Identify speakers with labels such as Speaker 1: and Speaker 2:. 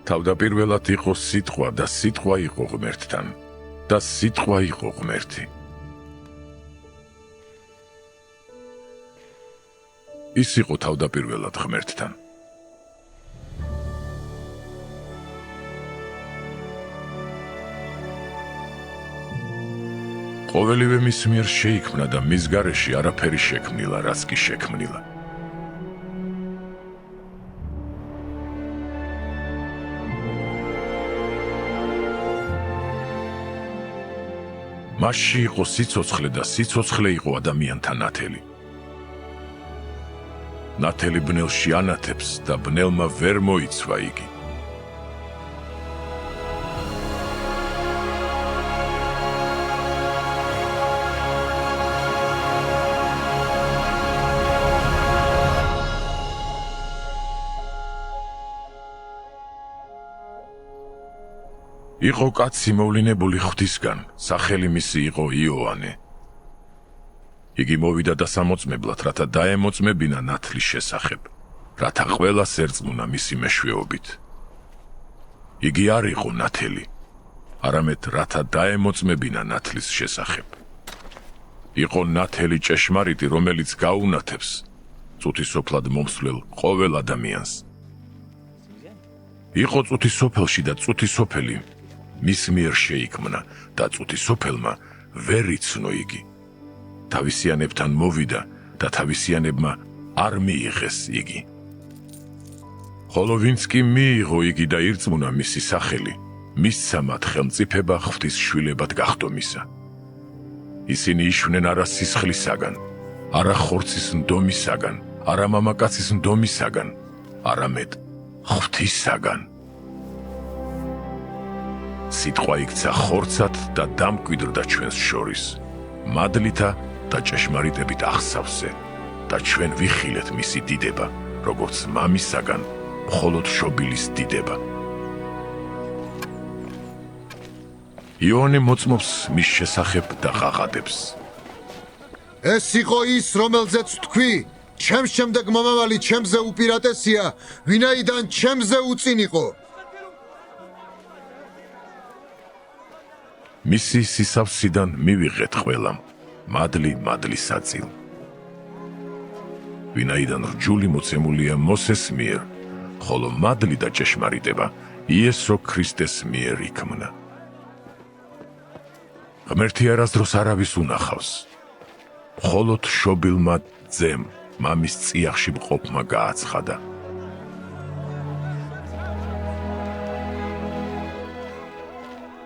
Speaker 1: თავდაპირველად იყო სიტყვა და სიტყვა იყო ღმერთთან და სიტყვა იყო ღმერთი. ის იყო თავდაპირველად ღმერთთან. ყოველივე მის მიერ შეიქმნა და მის გარეშე არაფერი შექმნილა, რაც კი შექმნილა. მასში იყო სიცოცხლე და სიცოცხლე იყო ადამიანთა ნათელი. ნათელი ბნელში ანათებს და ბნელმა ვერ მოიცვა იგი. იყო კაცი მოვლინებული ღვთისგან, სახელი მისი იყო იოანე. იგი მოვიდა დასამოწმებლად, რათა დაემოწმებინა ნათლის შესახებ, რათა ყველას ერწმუნა მისი მეშვეობით. იგი არ იყო ნათელი, არამედ რათა დაემოწმებინა ნათლის შესახებ. იყო ნათელი ჭეშმარიტი, რომელიც გაუნათებს წუთისოფლად მომსვლელ ყოველ ადამიანს. იყო წუთისოფელში და წუთისოფელი მის მიერ შეიქმნა და წუთისოფელმა ვერ იცნო იგი. თავისიანებთან მოვიდა და თავისიანებმა არ მიიღეს იგი. ხოლო ვინც კი მიიღო იგი და ირწმუნა მისი სახელი, მისცა მათ ხელმწიფება ღვთის შვილებად გახდომისა. ისინი იშვნენ არა სისხლისაგან, არა ხორცის ნდომისაგან, არა მამაკაცის ნდომისაგან, არამედ ღვთისაგან. სიტყვა იქცა ხორცად და დამკვიდრდა ჩვენს შორის, მადლითა და ჭეშმარიტებით აღსავსე და ჩვენ ვიხილეთ მისი დიდება, როგორც მამისაგან მხოლოდ შობილის დიდება. იოანე მოწმობს მის შესახებ და ღაღადებს.
Speaker 2: ეს იყო ის, რომელზეც თქვი, ჩემს შემდეგ მომავალი ჩემზე უპირატესია, ვინაიდან ჩემზე უწინ იყო.
Speaker 1: მისი სისავსიდან მივიღეთ ყველამ, მადლი მადლის საწილ. ვინაიდან რჯული მოცემულია მოსეს მიერ, ხოლო მადლი და ჭეშმარიტება იესო ქრისტეს მიერ იქმნა. ღმერთი არასდროს არავის უნახავს, მხოლოდ შობილმა ძემ, მამის წიაღში მყოფმა გააცხადა.